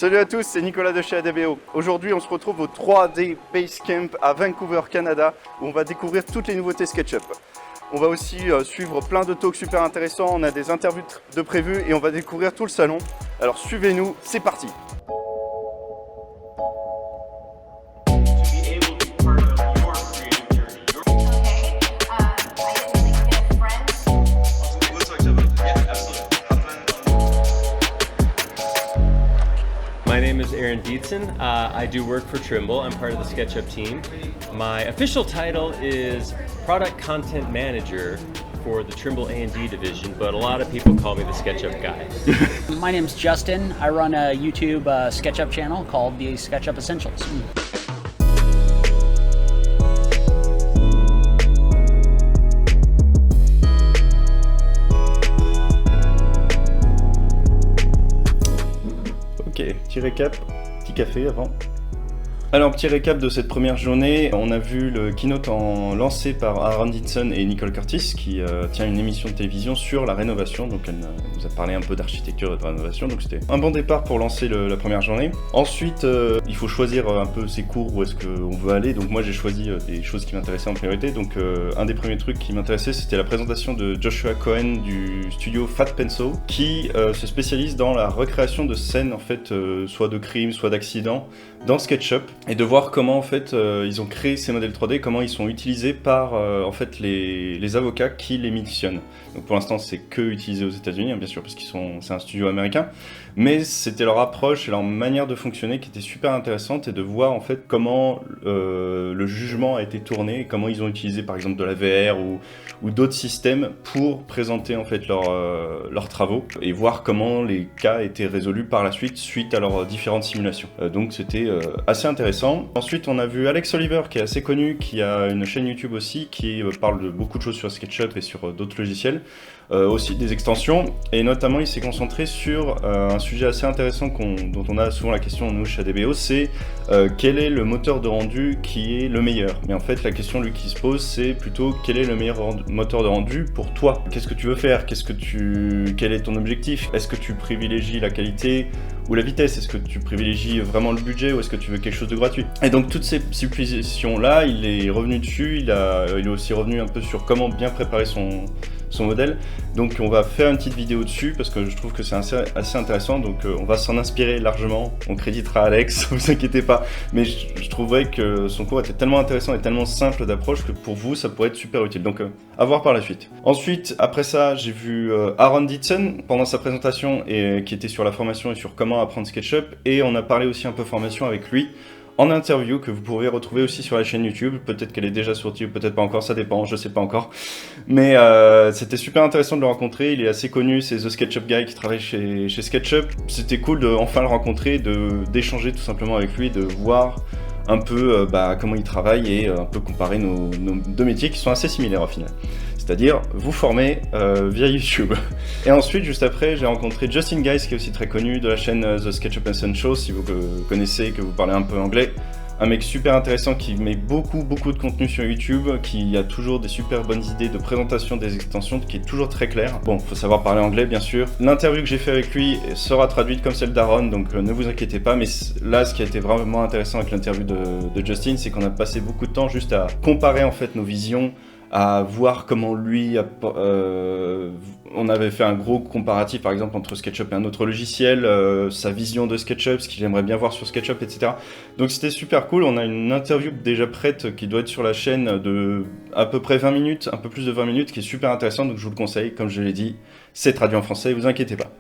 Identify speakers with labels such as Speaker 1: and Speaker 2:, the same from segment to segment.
Speaker 1: Salut à tous, c'est Nicolas de chez ADBO. Aujourd'hui, on se retrouve au 3D Basecamp à Vancouver, Canada, où on va découvrir toutes les nouveautés SketchUp. On va aussi suivre plein de talks super intéressants, on a des interviews de prévues et on va découvrir tout le salon. Alors suivez-nous, c'est parti!
Speaker 2: My name is Aaron Dietzen. I do work for Trimble. I'm part of the SketchUp team. My official title is Product Content Manager for the Trimble A&D division, but a lot of people call me the SketchUp guy.
Speaker 3: My name's Justin. I run a YouTube SketchUp channel called the SketchUp Essentials.
Speaker 1: Ok, petit récap, petit café avant. Alors, petit récap de cette première journée, on a vu le keynote lancé par Aaron Dietzen et Nicole Curtis qui tient une émission de télévision sur la rénovation, donc elle nous a parlé un peu d'architecture et de rénovation, donc c'était un bon départ pour lancer la première journée. Ensuite, il faut choisir un peu ses cours, où est-ce qu'on veut aller, donc moi j'ai choisi des choses qui m'intéressaient en priorité, donc un des premiers trucs qui m'intéressait c'était la présentation de Joshua Cohen du studio Fat Pencil qui se spécialise dans la recréation de scènes en fait, soit de crimes, soit d'accidents, dans SketchUp. Et de voir comment en fait ils ont créé ces modèles 3D, comment ils sont utilisés par en fait les avocats qui les missionnent. Donc pour l'instant c'est que utilisé aux États-Unis, hein, bien sûr parce c'est un studio américain, mais c'était leur approche et leur manière de fonctionner qui était super intéressante et de voir en fait comment le jugement a été tourné, et comment ils ont utilisé par exemple de la VR ou d'autres systèmes pour présenter en fait leurs travaux et voir comment les cas étaient résolus par la suite à leurs différentes simulations. Donc c'était assez intéressant. Ensuite, on a vu Alex Oliver, qui est assez connu, qui a une chaîne YouTube aussi, qui parle de beaucoup de choses sur SketchUp et sur d'autres logiciels, aussi des extensions, et notamment il s'est concentré sur un sujet assez intéressant dont on a souvent la question nous chez ADBO, c'est quel est le moteur de rendu qui est le meilleur. Mais en fait, la question lui qui se pose, c'est plutôt quel est le meilleur moteur de rendu pour toi. Qu'est-ce que tu veux faire? Quel est ton objectif? Est-ce que tu privilégies la qualité ou la vitesse? Est-ce que tu privilégies vraiment le budget ou est-ce que tu veux quelque chose de gratuit? Et donc toutes ces suppositions-là, il est revenu dessus, il est aussi revenu un peu sur comment bien préparer son modèle. Donc on va faire une petite vidéo dessus parce que je trouve que c'est assez intéressant, donc on va s'en inspirer largement. On créditera Alex, vous inquiétez pas, mais je trouverais que son cours était tellement intéressant et tellement simple d'approche que pour vous ça pourrait être super utile, donc à voir par la suite. Ensuite, après ça, j'ai vu Aaron Dietzen pendant sa présentation et qui était sur la formation et sur comment apprendre SketchUp, et on a parlé aussi un peu formation avec lui en interview que vous pourrez retrouver aussi sur la chaîne YouTube. Peut-être qu'elle est déjà sortie ou peut-être pas encore, ça dépend, je sais pas encore. Mais c'était super intéressant de le rencontrer, il est assez connu, c'est The SketchUp Guy qui travaille chez SketchUp. C'était cool de enfin le rencontrer, d'échanger tout simplement avec lui, de voir un peu comment il travaille et un peu comparer nos deux métiers qui sont assez similaires au final. C'est-à-dire vous former via YouTube. Et ensuite, juste après, j'ai rencontré Justin Guise, qui est aussi très connu de la chaîne The SketchUp Essentials, si vous connaissez, que vous parlez un peu anglais. Un mec super intéressant qui met beaucoup de contenu sur YouTube, qui a toujours des super bonnes idées de présentation des extensions, qui est toujours très clair. Bon, faut savoir parler anglais bien sûr. L'interview que j'ai fait avec lui sera traduite comme celle d'Aaron, donc ne vous inquiétez pas, mais là ce qui a été vraiment intéressant avec l'interview de Justin, c'est qu'on a passé beaucoup de temps juste à comparer en fait nos visions, à voir comment lui, on avait fait un gros comparatif par exemple entre SketchUp et un autre logiciel, sa vision de SketchUp, ce qu'il aimerait bien voir sur SketchUp, etc. Donc c'était super cool, on a une interview déjà prête qui doit être sur la chaîne de à peu près 20 minutes, un peu plus de 20 minutes, qui est super intéressante, donc je vous le conseille, comme je l'ai dit, c'est traduit en français, vous inquiétez pas.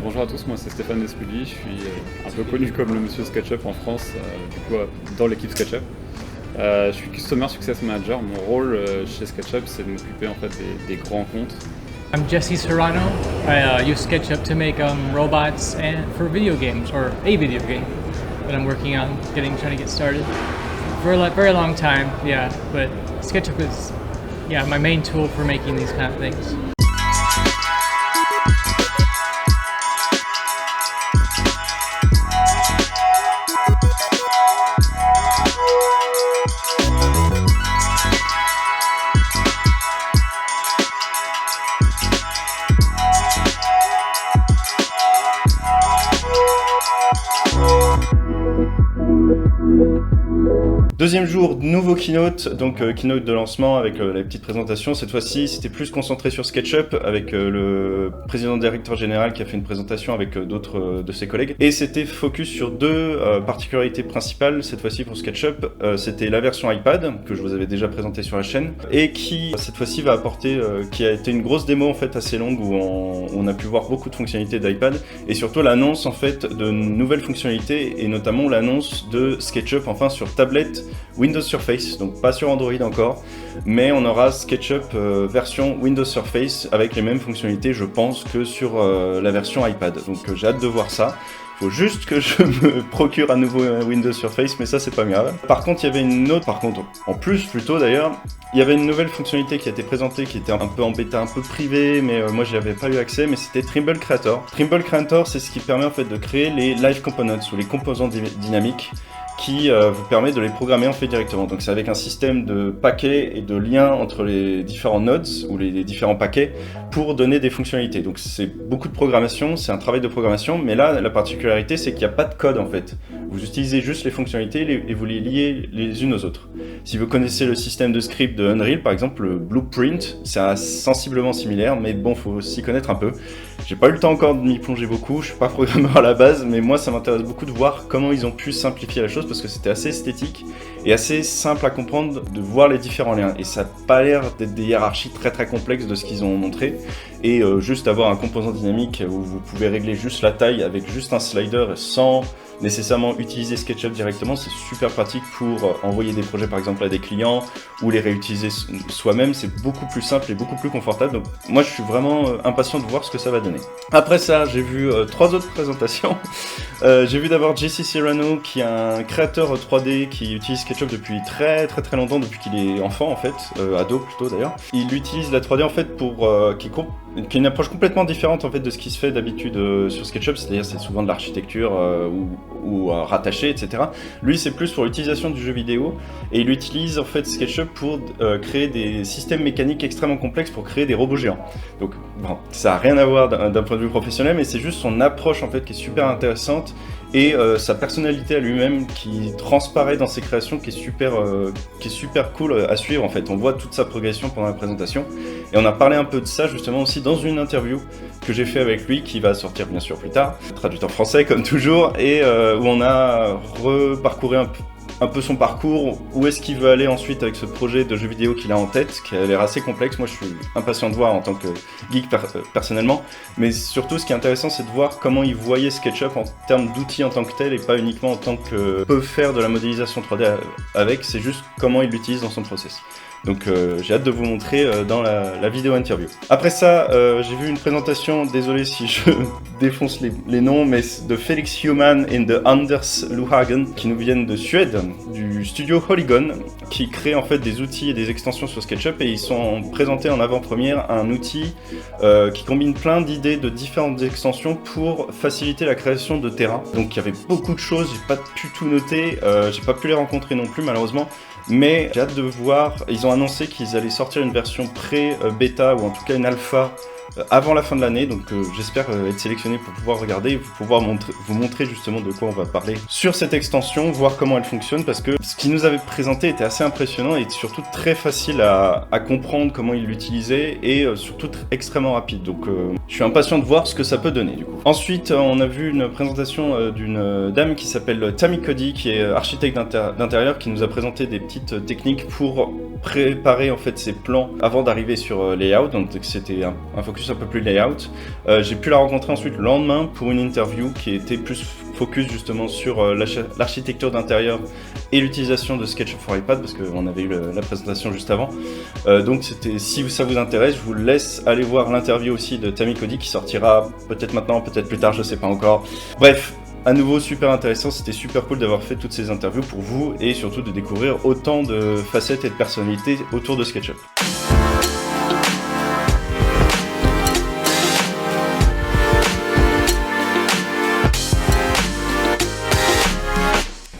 Speaker 4: Bonjour à tous, moi c'est Stéphane Despully, je suis un peu connu comme le monsieur SketchUp en France, dans l'équipe SketchUp. Je suis Customer Success Manager, mon rôle chez SketchUp c'est de m'occuper en fait des grands comptes.
Speaker 5: I'm Jesse Serrano. I use SketchUp to make robots and for video games, or a video game that I'm working on, trying to get started. For a very long time, yeah, but SketchUp is my main tool for making these kind of things.
Speaker 1: Deuxième jour, nouveau keynote, donc keynote de lancement avec la petite présentation. Cette fois-ci, c'était plus concentré sur SketchUp avec le président directeur général qui a fait une présentation avec d'autres de ses collègues. Et c'était focus sur deux particularités principales, cette fois-ci pour SketchUp. C'était la version iPad, que je vous avais déjà présentée sur la chaîne, et qui, cette fois-ci, va apporter, qui a été une grosse démo en fait assez longue où on a pu voir beaucoup de fonctionnalités d'iPad, et surtout l'annonce en fait de nouvelles fonctionnalités, et notamment l'annonce de SketchUp enfin sur tablette Windows Surface, donc pas sur Android encore, mais on aura SketchUp version Windows Surface avec les mêmes fonctionnalités, je pense, que sur la version iPad. Donc j'ai hâte de voir ça. Faut juste que je me procure à nouveau un Windows Surface, mais ça c'est pas grave. Par contre, il y avait une autre, en plus plutôt d'ailleurs, il y avait une nouvelle fonctionnalité qui a été présentée, qui était un peu en bêta, un peu privée, mais moi j'y avais pas eu accès, mais c'était Trimble Creator. Trimble Creator, c'est ce qui permet en fait de créer les live components ou les composants dynamiques, qui vous permet de les programmer en fait directement. Donc c'est avec un système de paquets et de liens entre les différents nodes ou les différents paquets pour donner des fonctionnalités. Donc c'est beaucoup de programmation, c'est un travail de programmation, mais là la particularité c'est qu'il n'y a pas de code en fait. Vous utilisez juste les fonctionnalités et vous les liez les unes aux autres. Si vous connaissez le système de script de Unreal par exemple, le Blueprint, c'est sensiblement similaire, mais bon, faut s'y connaître un peu. J'ai pas eu le temps encore de m'y plonger beaucoup, je suis pas programmeur à la base, mais moi ça m'intéresse beaucoup de voir comment ils ont pu simplifier la chose parce que c'était assez esthétique et assez simple à comprendre de voir les différents liens. Et ça n'a pas l'air d'être des hiérarchies très très complexes de ce qu'ils ont montré. Et juste avoir un composant dynamique où vous pouvez régler juste la taille avec juste un slider sans nécessairement utiliser SketchUp directement, c'est super pratique pour envoyer des projets par exemple à des clients ou les réutiliser soi-même, c'est beaucoup plus simple et beaucoup plus confortable. Donc moi je suis vraiment impatient de voir ce que ça va donner. Après ça, j'ai vu 3 autres présentations. J'ai vu d'abord JC Serrano qui est un créateur 3D qui utilise SketchUp depuis très longtemps, depuis qu'il est enfant en fait, ado plutôt d'ailleurs. Il utilise la 3D en fait pour qui est une approche complètement différente en fait de ce qui se fait d'habitude sur SketchUp, c'est-à-dire c'est souvent de l'architecture ou rattaché, etc. Lui c'est plus pour l'utilisation du jeu vidéo et il utilise en fait SketchUp pour créer des systèmes mécaniques extrêmement complexes pour créer des robots géants. Donc bon, ça n'a rien à voir d'un point de vue professionnel, mais c'est juste son approche en fait qui est super intéressante et sa personnalité à lui-même qui transparaît dans ses créations, qui est super cool à suivre en fait. On voit toute sa progression pendant la présentation et on a parlé un peu de ça justement aussi dans une interview que j'ai fait avec lui qui va sortir bien sûr plus tard, traduite en français comme toujours, et où on a reparcouru un peu son parcours, où est-ce qu'il veut aller ensuite avec ce projet de jeu vidéo qu'il a en tête, qui a l'air assez complexe. Moi je suis impatient de voir en tant que geek personnellement, mais surtout ce qui est intéressant c'est de voir comment il voyait SketchUp en termes d'outils en tant que tel et pas uniquement en tant que peut faire de la modélisation 3D avec, c'est juste comment il l'utilise dans son process. Donc j'ai hâte de vous montrer dans la vidéo interview. Après ça, j'ai vu une présentation, désolé si je défonce les noms, mais de Felix Human et de Anders Luhagen qui nous viennent de Suède, du studio Polygon, qui crée en fait des outils et des extensions sur SketchUp, et ils sont présentés en avant-première un outil qui combine plein d'idées de différentes extensions pour faciliter la création de terrain. Donc il y avait beaucoup de choses, j'ai pas pu tout noter, j'ai pas pu les rencontrer non plus malheureusement. Mais j'ai hâte de voir, ils ont annoncé qu'ils allaient sortir une version pré-bêta ou en tout cas une alpha avant la fin de l'année, donc j'espère être sélectionné pour pouvoir regarder et pour pouvoir vous montrer justement de quoi on va parler sur cette extension, voir comment elle fonctionne, parce que ce qu'ils nous avaient présenté était assez impressionnant et surtout très facile à comprendre comment ils l'utilisaient et surtout extrêmement rapide, donc je suis impatient de voir ce que ça peut donner du coup. Ensuite on a vu une présentation d'une dame qui s'appelle Tammy Cody, qui est architecte d'intérieur, qui nous a présenté des petites techniques pour préparer en fait ses plans avant d'arriver sur layout, donc c'était un focus un peu plus layout. J'ai pu la rencontrer ensuite le lendemain pour une interview qui était plus focus justement sur l'architecture d'intérieur et l'utilisation de SketchUp for iPad, parce qu'on avait eu la présentation juste avant. Donc si ça vous intéresse, je vous laisse aller voir l'interview aussi de Tammy Cody qui sortira peut-être maintenant, peut-être plus tard, je sais pas encore. Bref, à nouveau super intéressant, c'était super cool d'avoir fait toutes ces interviews pour vous et surtout de découvrir autant de facettes et de personnalités autour de SketchUp.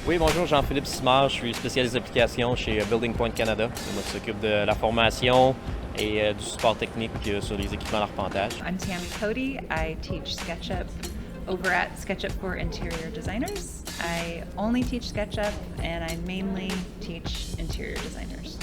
Speaker 6: Oui, bonjour, Jean-Philippe Simard, je suis spécialiste d'application chez Building Point Canada. C'est moi qui s'occupe de la formation et du support technique sur les équipements d'arpentage.
Speaker 7: I'm Tammy Cody. I teach SketchUp over at SketchUp for Interior Designers. I only teach SketchUp and I mainly teach interior designers.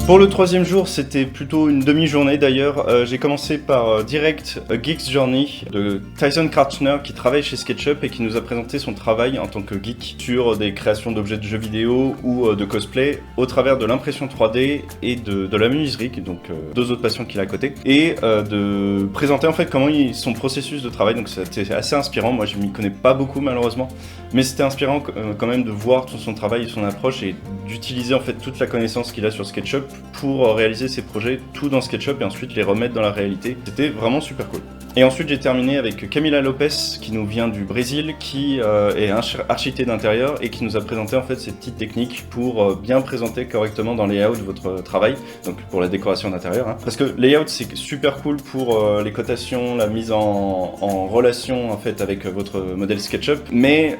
Speaker 1: Pour le troisième jour, c'était plutôt une demi-journée d'ailleurs. J'ai commencé par direct A Geek's Journey de Tyson Kratchner qui travaille chez SketchUp et qui nous a présenté son travail en tant que geek sur des créations d'objets de jeux vidéo ou de cosplay au travers de l'impression 3D et de la menuiserie, donc deux autres passions qu'il a à côté, et de présenter en fait comment son processus de travail. Donc c'était assez inspirant. Moi je m'y connais pas beaucoup malheureusement, mais c'était inspirant quand même de voir tout son travail et son approche et d'utiliser en fait toute la connaissance qu'il a sur SketchUp pour réaliser ses projets tout dans SketchUp et ensuite les remettre dans la réalité. C'était vraiment super cool. Et ensuite j'ai terminé avec Camila Lopez qui nous vient du Brésil, qui est architecte d'intérieur et qui nous a présenté en fait ces petites techniques pour bien présenter correctement dans layout votre travail, donc pour la décoration d'intérieur. Hein. Parce que layout c'est super cool pour les cotations, la mise en relation en fait avec votre modèle SketchUp, mais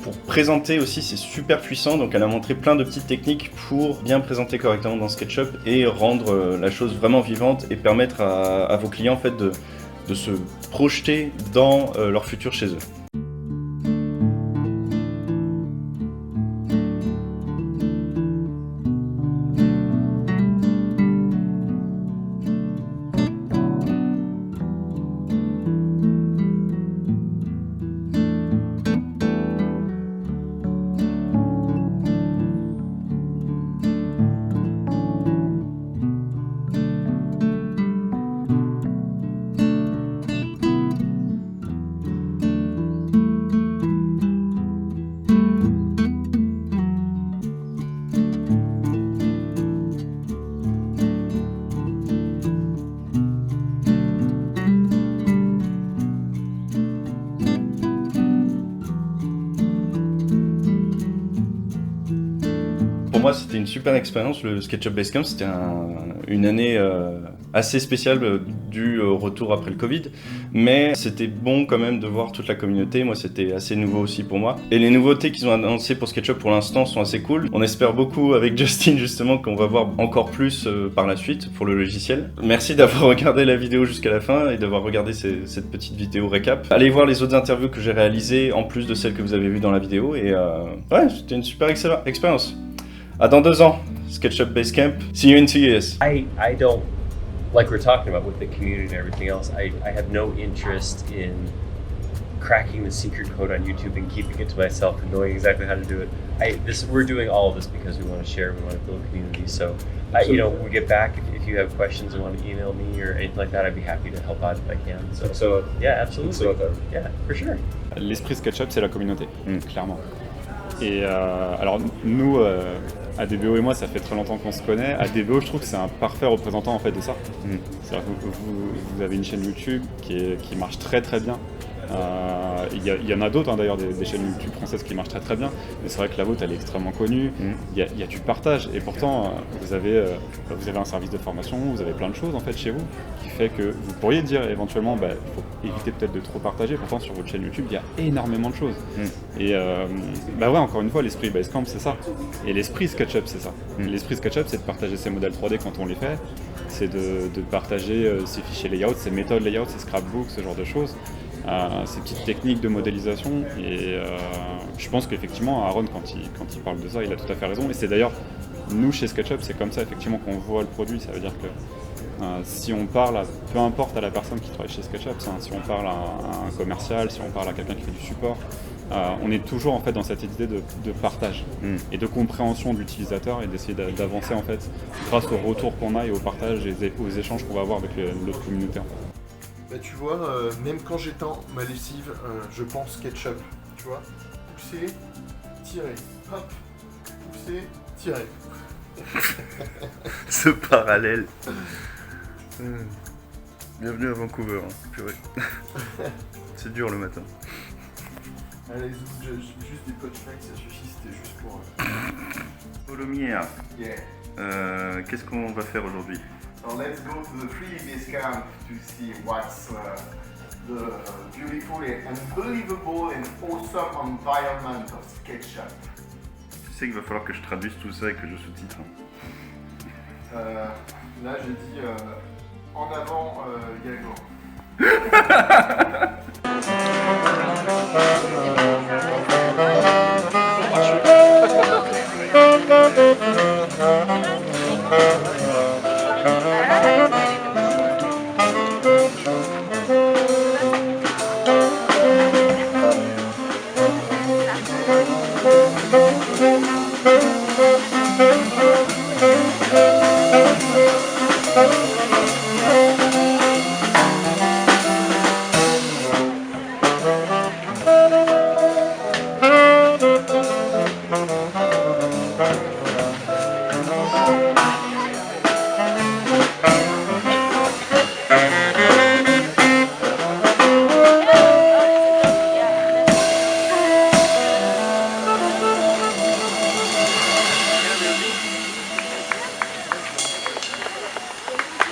Speaker 1: pour présenter aussi c'est super puissant, donc elle a montré plein de petites techniques pour bien présenter correctement dans SketchUp et rendre la chose vraiment vivante et permettre à vos clients en fait de se projeter dans leur futur chez eux. Pour moi, c'était une super expérience, le SketchUp Basecamp. C'était une année assez spéciale due au retour après le Covid. Mais c'était bon quand même de voir toute la communauté. Moi, c'était assez nouveau aussi pour moi. Et les nouveautés qu'ils ont annoncées pour SketchUp pour l'instant sont assez cool. On espère beaucoup avec Justin justement qu'on va voir encore plus par la suite pour le logiciel. Merci d'avoir regardé la vidéo jusqu'à la fin et d'avoir regardé cette petite vidéo récap. Allez voir les autres interviews que j'ai réalisées en plus de celles que vous avez vues dans la vidéo. Et ouais, c'était une super expérience. À dans 2 ans, SketchUp Basecamp. See you in 2 years.
Speaker 2: I don't, like we're talking about with the community and everything else, I have no interest in cracking the secret code on YouTube and keeping it to myself and knowing exactly how to do it. We're doing all of this because we want to share, we want to build a community. So, when we get back, if you have questions and want to email me or anything like that, I'd be happy to help out if I can. So yeah, absolutely. Yeah, for sure.
Speaker 4: L'esprit SketchUp, c'est la communauté, clairement. Et alors nous, ADBO et moi, ça fait très longtemps qu'on se connaît. ADBO, je trouve que c'est un parfait représentant en fait de ça. C'est-à-dire que vous avez une chaîne YouTube qui marche très très bien. Il y en a d'autres d'ailleurs, des chaînes YouTube françaises qui marchent très très bien, mais c'est vrai que la vôtre elle est extrêmement connue, il y a du partage et pourtant vous avez un service de formation, vous avez plein de choses en fait chez vous qui fait que vous pourriez dire éventuellement il faut éviter peut-être de trop partager, pourtant sur votre chaîne YouTube il y a énormément de choses et ouais, encore une fois l'esprit Basecamp c'est ça, et l'esprit SketchUp c'est ça. L'esprit SketchUp c'est de partager ses modèles 3D quand on les fait, c'est de partager ses fichiers layout, ses méthodes layout, ses scrapbooks, ce genre de choses. Ces petites techniques de modélisation et je pense qu'effectivement Aaron quand il parle de ça il a tout à fait raison, et c'est d'ailleurs nous chez SketchUp c'est comme ça effectivement qu'on voit le produit. Ça veut dire que si on parle peu importe à la personne qui travaille chez SketchUp, si on parle à un commercial, si on parle à quelqu'un qui fait du support, on est toujours en fait dans cette idée de partage et de compréhension de l'utilisateur et d'essayer d'avancer en fait grâce au retour qu'on a et au partage et aux échanges qu'on va avoir avec l'autre communauté en fait.
Speaker 8: Bah tu vois, même quand j'étends ma lessive, je pense SketchUp, tu vois. Pousser, tirer, hop, pousser, tirer.
Speaker 1: Ce parallèle. Bienvenue à Vancouver, hein. Purée. C'est dur le matin.
Speaker 8: Allez, juste des punchlines, ça suffit, c'était juste pour...
Speaker 1: Polomière.
Speaker 8: Yeah.
Speaker 1: Qu'est-ce qu'on va faire aujourd'hui?
Speaker 8: So let's go to the 3D Basecamp to see what's the beautiful and unbelievable and awesome environment of SketchUp.
Speaker 1: sais qu'il va falloir que je traduise tout ça et que je sous-titre.
Speaker 8: Là, j'ai dit en avant, Gagor.